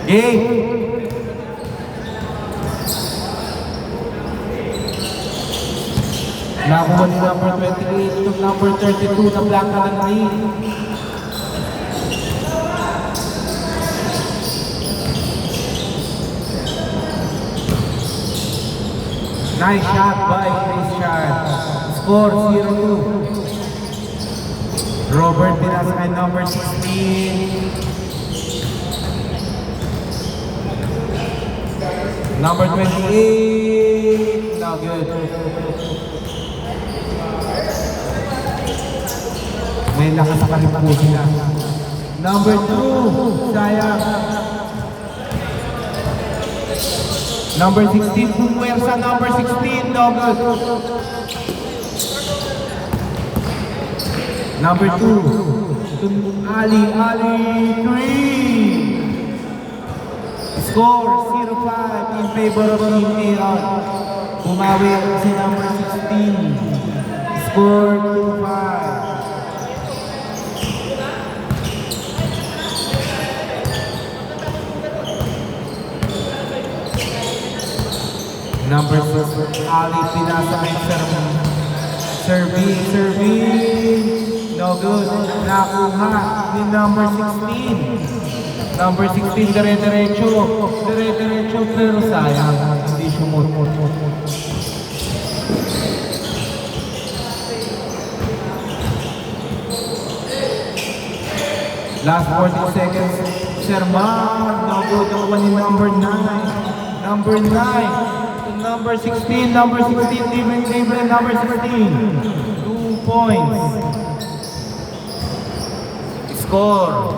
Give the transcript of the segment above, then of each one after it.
Game! Nakuha ni number 28 to number 32 na Blanca ng Nain. Nice shot by Christian. Score 0-2. Robert pinasa kay number 16. Number 28. No good. May lakas pa rin po sila. Number 2. Sayang. Number 16. Pumuwersa number 16. No good. Number 2. Ali 3. Score 0-5 in favor of Team Aaron. Bumawi si number 16. Score 2-5. Number 6, Ali pinasa kay Serving. No good. Nakuha ni number 16. Number 16, dire-diretso. Dire-diretso, pero sayang. Hindi sumot. Last 40 seconds. Sherman. No good. Nakuha ni number 9. Number 9. Number 16, number 16, libre, number 16. 2 points. Score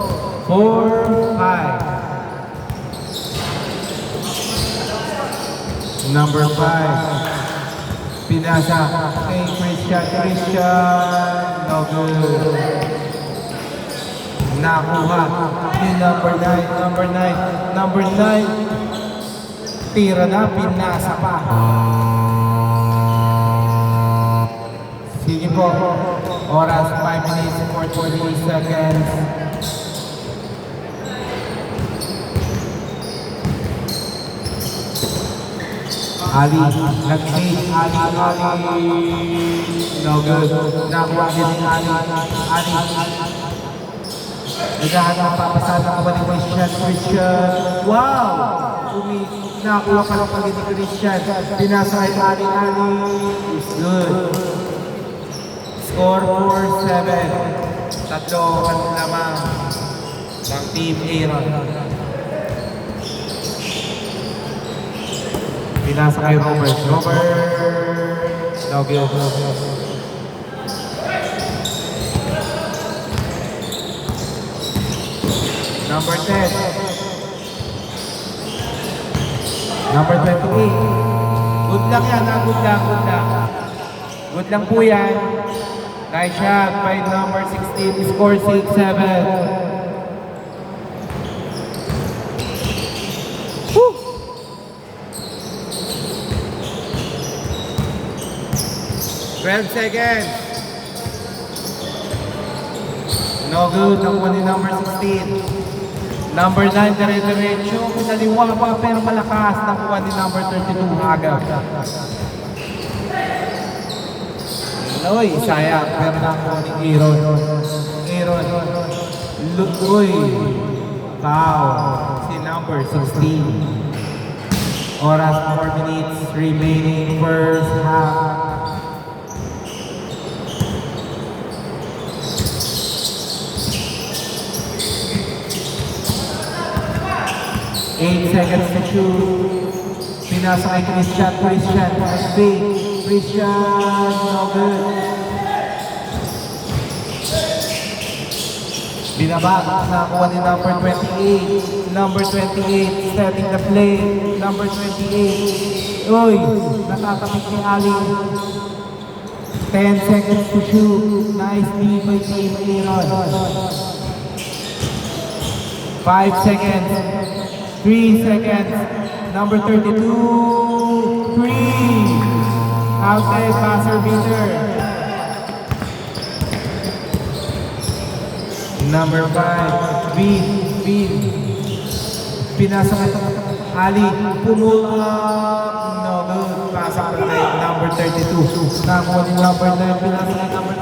4-5. Number 5. Pinasa kay Christian. No good. Nakuha ni number 9. Number 9. Tira na, pinasa pa. Sige po. Oras 5 minutes 48 seconds. Ali, nag-hit. Ali. No good. Nakuha din ni Ali. Naghahanap papasada ko ba ni Christian? Wow! Nakuha ka lang pag ni Christian. Pinasa kay Ali. It's good. Score 4-7. Tatlo lamang ng Team Aaron. Pinasa kay Robert. No good. Number 10. Number 28. Good luck yan, good luck. Good lang po yan. Nice shot by number 16. Score 6-7. Woo! 12 seconds. No good. Nakuha ni number 16. Number 9, dire-diretso. Naliwa pa pero malakas. Nakuha ni number 32, agad. Uy, sayang. Pero nakuha ni Aaron. Lutoy. Foul. Si number 16. Oras 4 minutes remaining first half. 8 seconds to shoot. Pinasa kay Christian. No good. Binaba. Nakuha ni number 28. Number 28 setting the play. Number 28. Uy, natatapik ni Ali. 10 seconds to shoot. Nice D by Team Aaron. 5 seconds. 3 seconds. Number 32. 3. Outside passer beater. Number 5. Beat. Pinasa ito. Ali, pull up. No good. Pasa pa kay number 32. Nakuha ni number 9. Pinasa kay number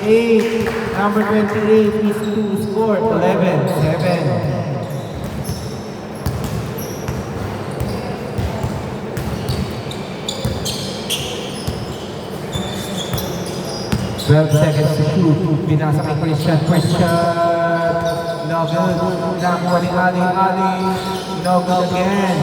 38. Number 28 is to score. 11-7. 12 seconds to shoot. Pinasa kay Christian. No good. Nakuha ni Ali. No good again.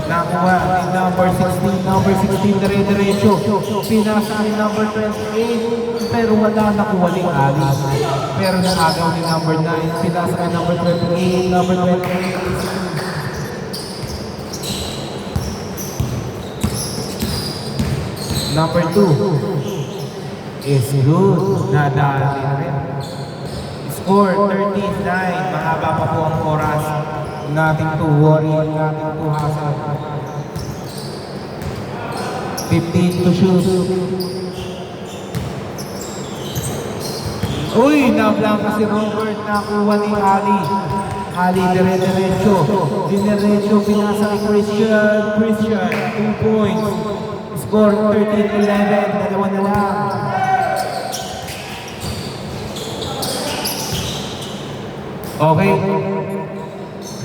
Nakuha ni number 16. Number 16 dire-diretso. Pinasa ni number 28. Pero wala nakuha ni Ali. Pero naagaw ni number 9. Pinasa kay number 28. Number 28. Number 2 is good. Nadali na rin. Score 13-9. Mahaba pa po ang oras. Nothing to worry. Nothing to hassle. 15 to shoot. Uy! Nablangka si Robert. Nakuha ni Ali. Ali dire-diretso. Diretso pinasa kay Christian. 2 points. Score 13-11. Dalawa na lang. Okay.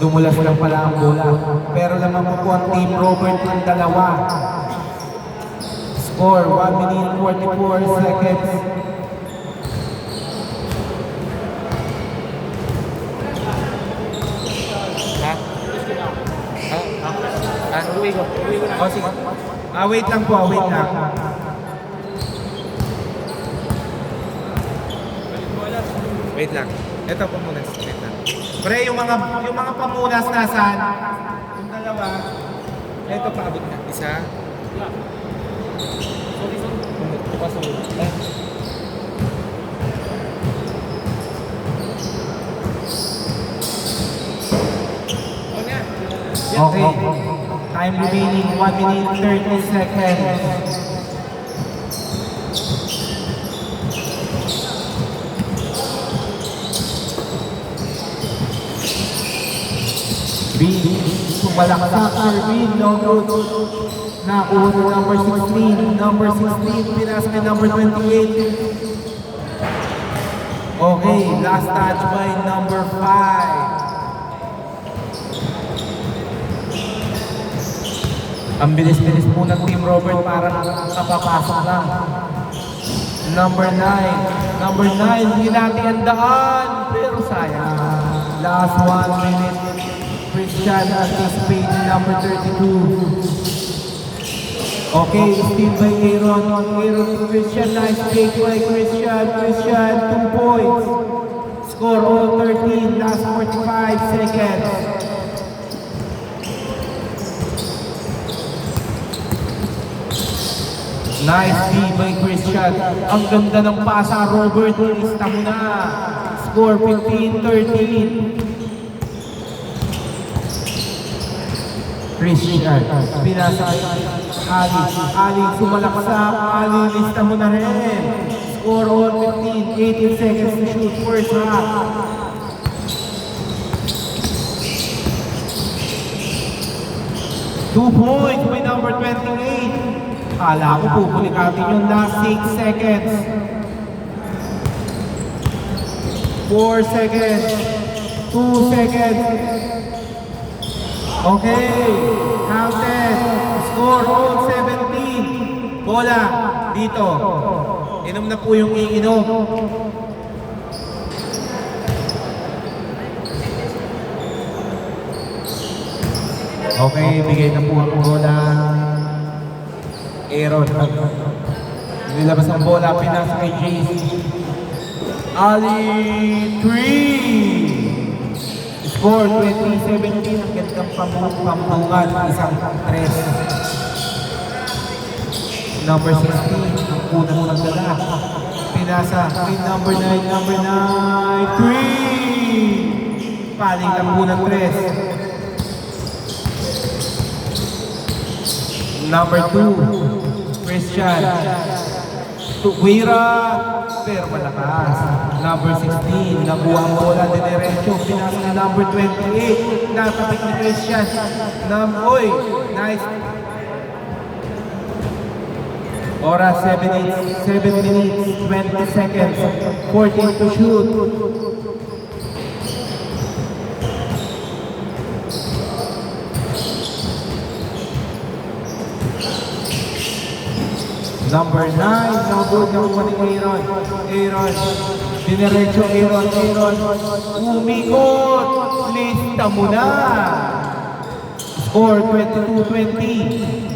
Dumulas lang pala ang bola. Pero naman po ang Team Robert ng dalawa. Score 1 minute 44 seconds. Uwi ko. Oh, sige. Wait lang po. Wait lang. Wait lang. Ito po muna. Wait lang. Pre, yung mga pamunas nasaan? Yung dalawa. Ito paabot na. Isa. Okay. Time remaining 1 minute 30 seconds. B. Sumalaksak Irvin. No good. Nakuha ni number 16. Number 16. Pinasa kay number 28. Okay. Last touch by number 5. Ang bilis-bilis po ng Team Robert, parang kapapasok lang. Number 9. Number 9, hindi natin ang daan. Pero sayang. Last 1 minute. Christian anticipate number 32. Okay, steal by Aaron. Aaron to Christian. Nice take by Christian. Christian, 2 points. Score all 13. Last 45 seconds. Nice D by Christian. Ang ganda ng pasa, Robert. Lista mo na. Score 15-13. Christian. Pinasa Ali. Ali sumalaksak. Ali, lista mo na rin. Score all 15. 18 seconds to shoot. First half. Two points by number 28. Kala ko pupulikatin yung last 6 seconds. 4 seconds. 2 seconds. Okay. Counted. Score all 17. Bola. Dito. Inom na po yung iinom. Okay. Bigay na po ang bola. Aaron. Nilabas ang bola, pinasa kay JC. Ali 3. Score 20-17. Ang gandang pampungan. Isang 3. Number 16. Ang unang magdala. Pinasa kay number 9. Number 9. 3. Paling ang unang 3. Number 2, Christian. Tuwira. pero malakas. Number 16, nakuha ang bola de derecho, pinasa na number 28, natapik ni Christian. Oy, nice. Oras 7 minutes, 20 seconds, 14 to shoot. Number 9, no good, nakuha ni Aaron. Aaron, diniretso Aaron. Umikot, lista mo na. Score 22-20.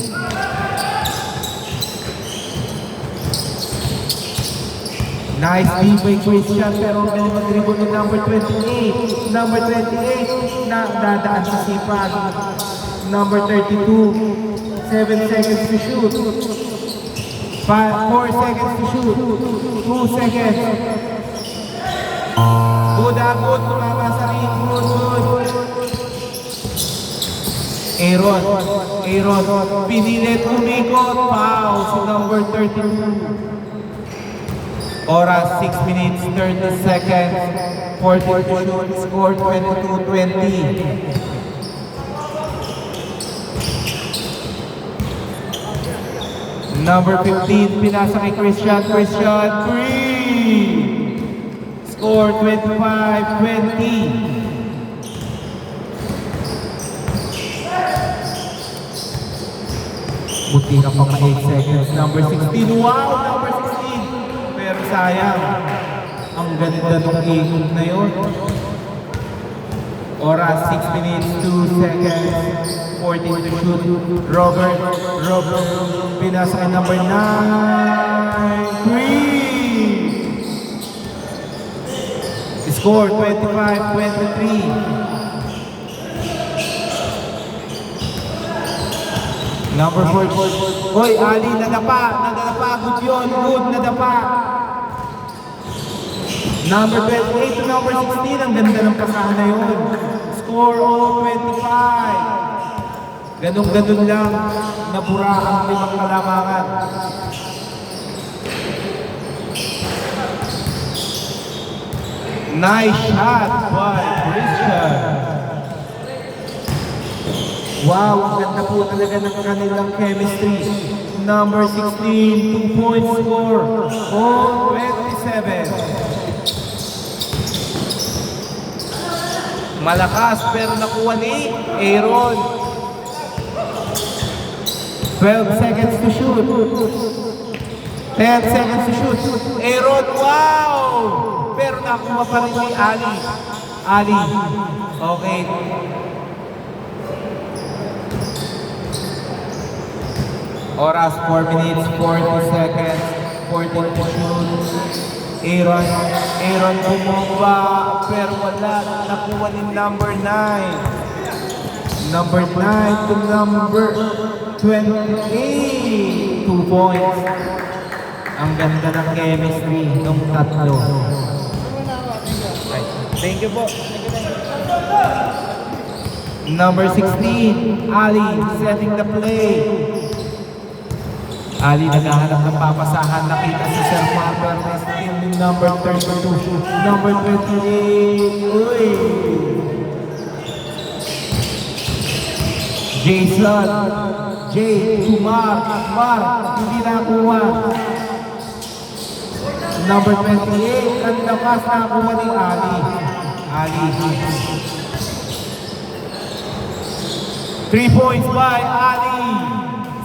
Nice deep by Christian, pero ang galing mag-dribble ni number 28. Number 28, dadaan sa sipag. Number 32, 7 seconds to shoot. 4 seconds to shoot. 2 seconds. Good, tumama sa ring. Good. Aaron, pinilit umikot. Foul si number 32. Oras 6 minutes, 30 seconds, 14 to shoot, score 22-20. Number 15, pinasa kay Christian, 3! Score 25-20. Buti na pa 8 seconds. Number 16, wow! Number 16! Pero sayang, ang ganda ng ikot na yun. Oras 6 minutes, 2 seconds, 14 to shoot. Robert, pinasa kay number 9, 3! Score 25-23. Number 4. Hoy, Ali, nadapa. Good yun. Good, nadapa. Number 28 to number 16. Ang ganda ng pasahan na yun. Score 25. Ganun lang. Nabura ang 5 kalamangan. Nice shot by Christian. Wow, ang ganda po talaga ng kanilang chemistry. Number 16, 2-point score. 27. Malakas pero nakuha ni Aaron. 12 seconds to shoot. 10 seconds to shoot. Aaron, wow! Pero nakuha pa rin ni Ali. Okay. Oras 4 minutes, 40 seconds, 14 to shoot. Aaron bumaba, pero wala. Nakuha ni number 9. Number 9 to number 28. 2 points. Ang ganda ng chemistry ng tatlo. Thank you po. Number 16, Ali, setting the play. Ali naghahanap ng papasahan. Nakita si Sir Marper na steal ni number 32. Number 28. Uy! Jason. Mar. Hindi nakuha. Number 28. Ang lakas nakuha ni Ali. 3 points by Ali.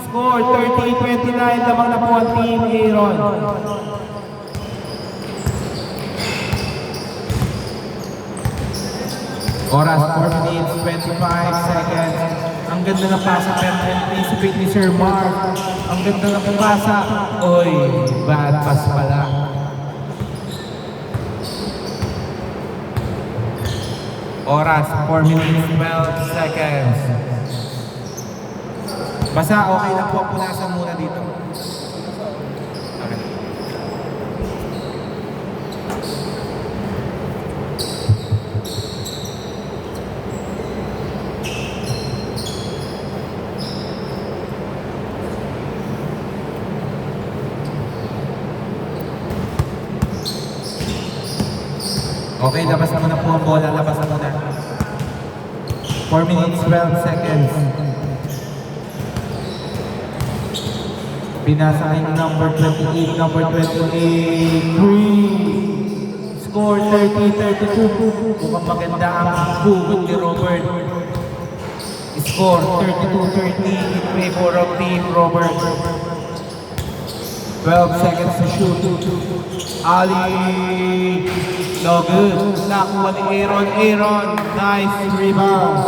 Score 30-29, lamang na po ang team Aaron. Oras 4 minutes, 25 seconds. Ang ganda ng pasa, pero anticipate ni Sir Mark. Ang ganda ng pasa. Oy, bad pass pala. Oras 4 minutes, 12 seconds. Basta okay lang po, punasan muna dito. Okay. Okay, labas na muna po ang bola. Labas na muna. 4 minutes, 12 seconds. Pinasa ay number 28, number 28, Green. Score 30-32. Mukhang maganda ang hugot ni Robert. Score 32-30 in favor of Team Robert. 12 seconds to shoot. Ali. No good. Nakuha ni Aaron. Aaron. Nice rebound.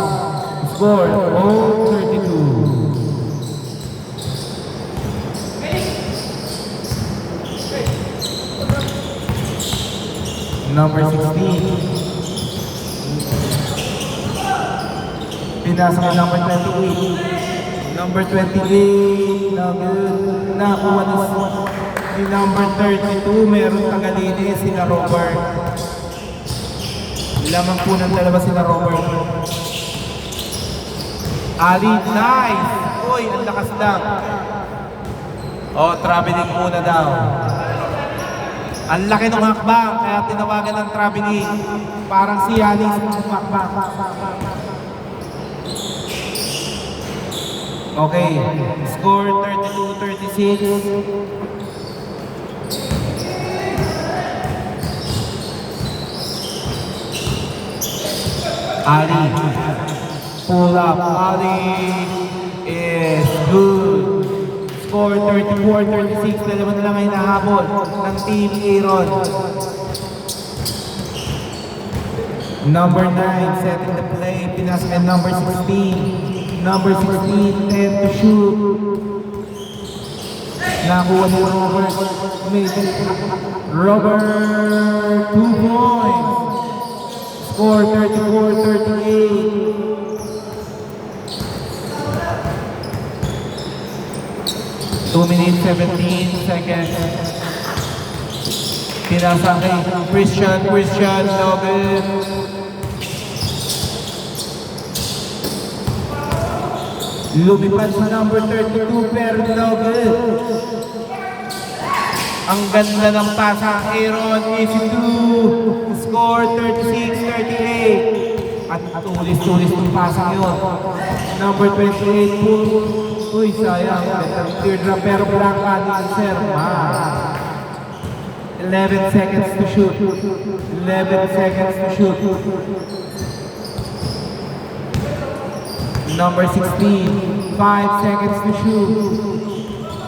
Score 32. Number 16. Pinasa ng number 28. Number 28. No good. Nakuha ni number 32. Meron tagalini sila Robert. Lamang po ng dalawa sila Robert. Ali, nice! Uy, ang lakas lang. Oh, traveling muna daw. Ang laki ng hakbang, kaya tinawagan ng traveling. Parang si Ali sa hakbang. Okay, score 32-36. Ali, pull up, Ali is good. Score 34-36, dalawa na lang ay nahabol ng Team Aaron. Number 9, setting the play, pinasa kay number 16. Number 16, 10 to shoot. Nakuha ni Robert. Robert, 2 points. Score 34-38. 2 minutes 17 seconds. Pinasa kay Christian, no good. Lumipad sa number 32 pero no good. Ang ganda ng pasa, Aaron, easy to score 36-38. At tulis-tulis ng pasa yun. Number 28, pull. Uy, sayang. Teardrop pero blanca ni Sir. 11 seconds to shoot. 11 seconds to shoot. Number 16, 5 seconds to shoot.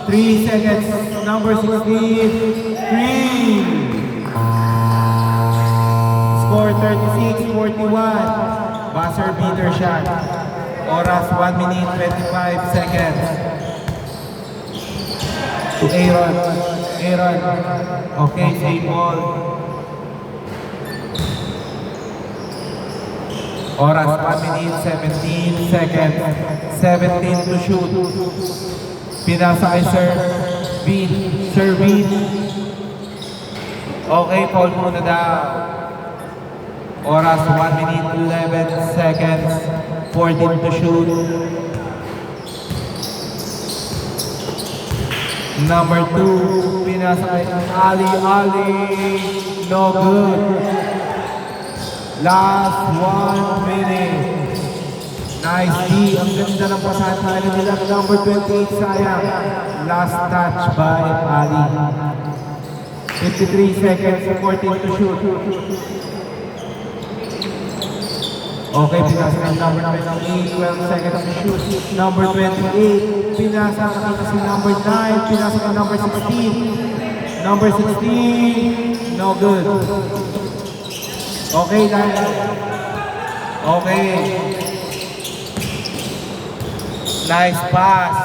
3 seconds. Number 16, 3. Score 36-41. Buzzer beater shot. Oras 1 minute 25 seconds. To Aaron. Aaron. Okay, same ball. Oras 1 minute 17 seconds. 17 to shoot. Pinasa kay Sir Bean. Sir Bean. Okay, foul muna daw. Oras 1 minute 11 seconds. 14 to shoot. Number 2, pinasa kay Ali. No good. Last 1 minute. Nice D. Ang ganda ng pasahan nila. Number 28, sayang. Last touch by Ali. 53 seconds, 14 to shoot. Okay, pinasa ng number 28, 12 seconds to shoot. Number 28, pinasa si number 9, pinasa ng number 16. Number 16, no good. Okay, guys. Okay. Nice pass.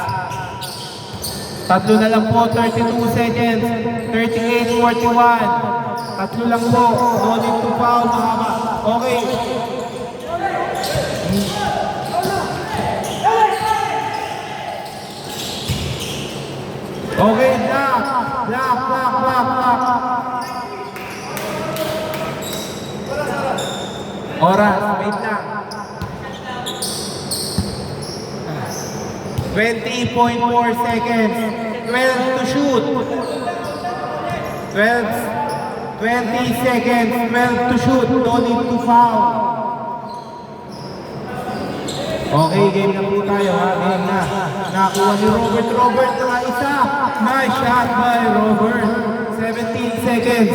Tatlo na lang po, 32 seconds. 38-41. Tatlo lang po. No need to foul, mahaba. Okay. Okay, block. Oras, wait lang. 20.4 seconds. 12 to shoot. 12 20 seconds, 12 to shoot, no need to foul. Okay, game na po tayo ha, game na. Nakuha ni Robert. Robert na isa. Nice shot by Robert. 17 seconds.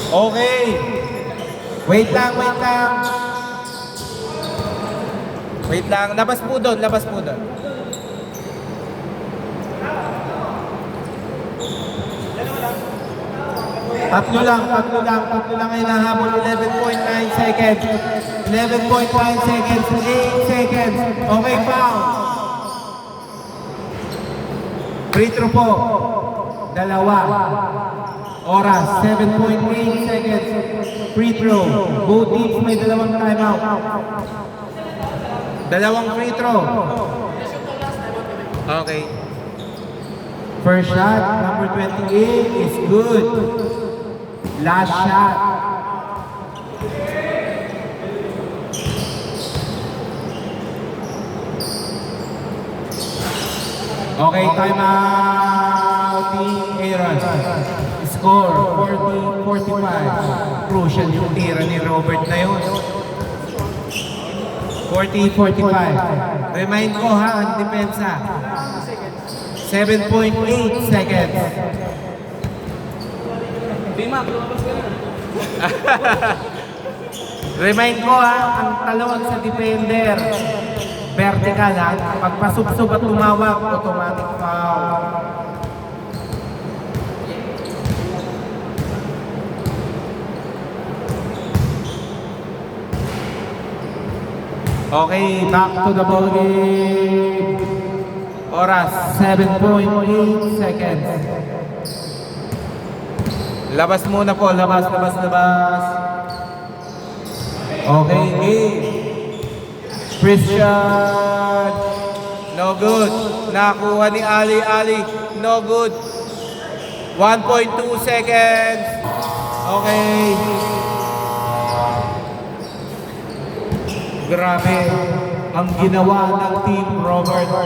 Okay. Wait lang. Wait lang. Labas po doon. Tatlo lang ay nahabol. 11.9 seconds. 11.9 seconds. 8 seconds. Okay, foul. Free throw po. Dalawa. Oras. 7.8 seconds. Free throw. Both teams may dalawang timeout. Dalawang free throw. Okay. First shot, number 28 is good. Last shot. Okay, time out, Team Aaron. Score, 40-45. Crucial yung tira ni Robert na yun. 40-45. Remind ko ha, ang depensa. 7.8 seconds. Remind ko ha, ang talon sa defender. Vertical ha. Pagpasubsob at tumawag, automatic foul. Okay, back to the ball game. Oras, 7.8 seconds. Labas muna po, labas. Okay, game. Christian. No good. Nakuha ni Ali. No good. 1.2 seconds. Okay. Grabe ang ginawa ng Team Robert.